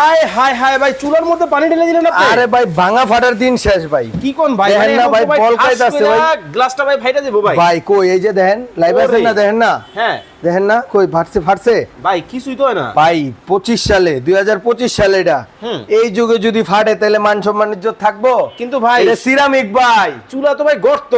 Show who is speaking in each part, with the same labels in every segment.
Speaker 1: আয় হায় হায় ভাই, চুলার মধ্যে পানি ঢেলে দিলেন আপনি।
Speaker 2: আরে ভাই ভাঙা ফাটার দিন শেষ ভাই।
Speaker 1: কি কোন ভাই,
Speaker 2: দেখেন না ভাই, বল খাইতাছে ভাই।
Speaker 1: গ্লাসটা ভাই ফাইটা দেবো ভাই।
Speaker 2: ভাই কই এই যে দেখেন লাইভ আছেন না, দেখেন না,
Speaker 1: হ্যাঁ
Speaker 2: দেখেন না কই ফাটছে
Speaker 1: ভাই, কিছুই তো হয় না
Speaker 2: ভাই। 25 সালে 2025 সালে এটা এই যুগে যদি ফাটে তাহলে মান সম্মান ইজ্জত থাকবো?
Speaker 1: কিন্তু ভাই
Speaker 2: এটা সিরামিক ভাই,
Speaker 1: চুলা তো ভাই গর্ত।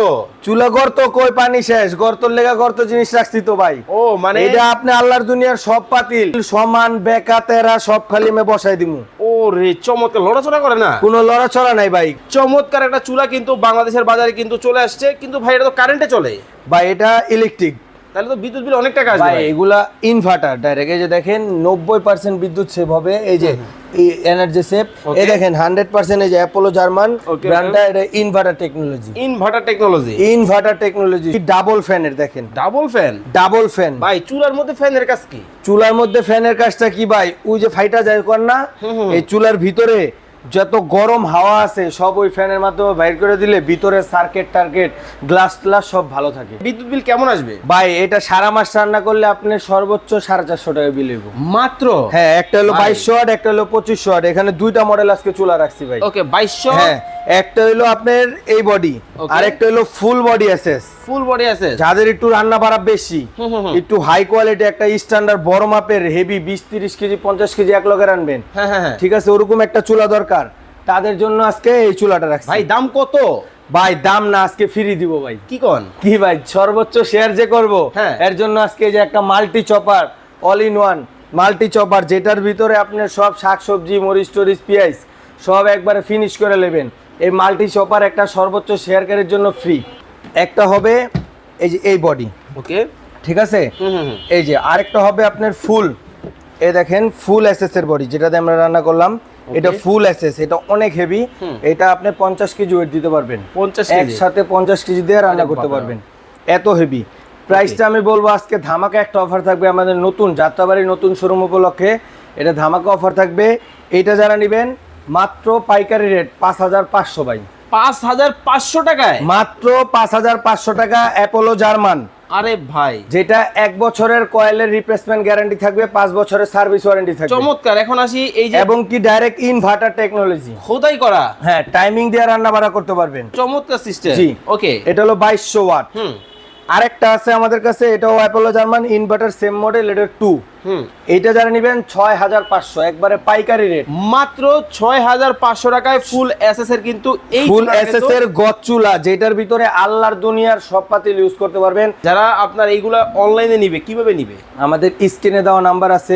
Speaker 2: চুলা গর্ত কই, পানি শেষ, গর্তর লেগা গর্ত জিনিস রাখছি তো ভাই।
Speaker 1: ও মানে
Speaker 2: এটা আপনি আল্লাহর দুনিয়ার সব পাতিল সমান বেকা তেরা সব খালি মে বসাই দিমু।
Speaker 1: ও রে, চমৎকার, লড়াচড়া করে না।
Speaker 2: কোনো লড়াচড়া নাই ভাই।
Speaker 1: চমৎকার একটা চুলা কিন্তু বাংলাদেশের বাজারে কিন্তু চলে আসছে, কিন্তু ভাই এটা তো কারেন্টে চলে।
Speaker 2: ভাই এটা ইলেকট্রিক,
Speaker 1: তাহলে তো বিদ্যুৎ বিল অনেক টাকা আসবে
Speaker 2: ভাই
Speaker 1: ভাই।
Speaker 2: এগুলা ইনভার্টার ডাইরেক্ট। এই যে দেখেন 90% বিদ্যুৎ সেভ হবে, এই যে এনার্জি সেভ।
Speaker 1: Okay.
Speaker 2: এই দেখেন 100% এই যে অ্যাপোলো জার্মান
Speaker 1: Okay,
Speaker 2: ব্র্যান্ডটা, এটা inverter technology.
Speaker 1: Inverter technology,
Speaker 2: inverter technology double ফ্যানের, দেখেন
Speaker 1: ডাবল ফ্যান।
Speaker 2: Double fan.
Speaker 1: ভাই চুলার মধ্যে ফ্যানের কাজ কি?
Speaker 2: চুলার মধ্যে ফ্যানের কাজটা কি ভাই, ওই যে ফাইটা যায় কর না, এই চুলার ভিতরে যত গরম হাওয়া আছে সব ওই ফ্যানের মাধ্যমে বাইর করে দিলে ভিতরে সার্কিট টার্কিট গ্লাস ট্লাস সব ভালো থাকে।
Speaker 1: বিদ্যুৎ বিল কেমন আসবে
Speaker 2: ভাই এটা সারা মাস রান্না করলে আপনি সর্বোচ্চ 450 টাকা বিল হইব
Speaker 1: মাত্র?
Speaker 2: হ্যাঁ, একটা হলো
Speaker 1: ভাই।
Speaker 2: 2200 ওয়াট, একটা হলো 2500 ওয়াট। এখানে দুইটা মডেল আজকে চুলা রাখছি ভাই।
Speaker 1: ওকে 2200।
Speaker 2: হ্যাঁ, একটা হলো আপনার এই বডি,
Speaker 1: Okay.
Speaker 2: আর একটা হলো full body SS.
Speaker 1: Full body আছে।
Speaker 2: যাদের একটু রান্না বাড়া বেশি, একটু হাই কোয়ালিটি একটা স্ট্যান্ডার্ড বড় মাপের হেভি 20-30 কেজি 50 কেজি এক লগে রানবেন,
Speaker 1: হ্যাঁ হ্যাঁ হ্যাঁ।
Speaker 2: ঠিক আছে, ওরকম একটা চুলা দরকার, তাদের জন্য আজকে এই চুলাটা রাখছি
Speaker 1: ভাই দাম কত?
Speaker 2: ভাই দাম না, আজকে ফ্রি দিব ভাই।
Speaker 1: কি কোন?
Speaker 2: কি ভাই, সর্বোচ্চ শেয়ার যে করব,
Speaker 1: হ্যাঁ।
Speaker 2: এর জন্য আজকে এই যে একটা multi chopper, all in one multi chopper, যেটার ভিতরে আপনার সব শাকসবজি মরিচ টরিচ পেঁয়াজ সব একবারে ফিনিশ করে নেবেন। এই মাল্টি চপার একটা সর্বোচ্চ শেয়ারকারীর জন্য ফ্রি। একটা হবে এই যে এই বডি,
Speaker 1: ওকে
Speaker 2: ঠিক আছে, এই যে আরেকটা হবে আপনার ফুল, এই দেখেন ফুল এসএস এর বডি, যেটাতে আমরা রান্না করলাম। এটা ফুল এসএস, এটা অনেক হেভি। এটা আপনি 50 কেজি ওয়েট দিতে পারবেন,
Speaker 1: 50 কেজি
Speaker 2: একসাথে 50 কেজি দিয়ে রান্না করতে পারবেন, এত হেভি। প্রাইসটা আমি বলবো আজকে ধামাকা একটা অফার থাকবে আমাদের নতুন যাত্রাবাড়ি নতুন শোরুম উপলক্ষে। এটা ধামাকা অফার থাকবে। এটা যারা নেবেন মাত্র পাইকারি রেট 5500 ভাই,
Speaker 1: 5500 টাকায়
Speaker 2: মাত্র 5500 টাকা অ্যাপোলো জার্মান।
Speaker 1: আরে ভাই
Speaker 2: যেটা 1 বছরের কয়েলের রিপ্লেসমেন্ট গ্যারান্টি থাকবে, 5 বছরের সার্ভিস ওয়ারেন্টি থাকবে।
Speaker 1: চমৎকার। এখন আসি এই যে
Speaker 2: এবং কি ডাইরেক্ট ইনভার্টার টেকনোলজি,
Speaker 1: খোদাই করা,
Speaker 2: হ্যাঁ, টাইমিং দিয়ে রান্না বাড়া করতে পারবেন।
Speaker 1: চমৎকার সিস্টেম।
Speaker 2: জি
Speaker 1: ওকে,
Speaker 2: এটা হলো 2200 ওয়াট। আরেকটা আছে আমাদের কাছে, এটাও Apollo German inverter same model, এটা 2। এইটা যারা নেবেন 6500 একবারে পাইকারি রেট,
Speaker 1: মাত্র 6500 টাকায় ফুল এসএস এর কিন্তু এই
Speaker 2: ফুল
Speaker 1: চুলাটা
Speaker 2: এসএস
Speaker 1: কিন্তু
Speaker 2: এর গজ চুলা, যেটার ভিতরে আল্লাহর দুনিয়ার সব পাতিল ইউজ করতে পারবেন।
Speaker 1: যারা আপনার এইগুলা অনলাইনে নিবে কিভাবে নিবে?
Speaker 2: আমাদের স্ক্রিনে দেওয়া নাম্বার আছে,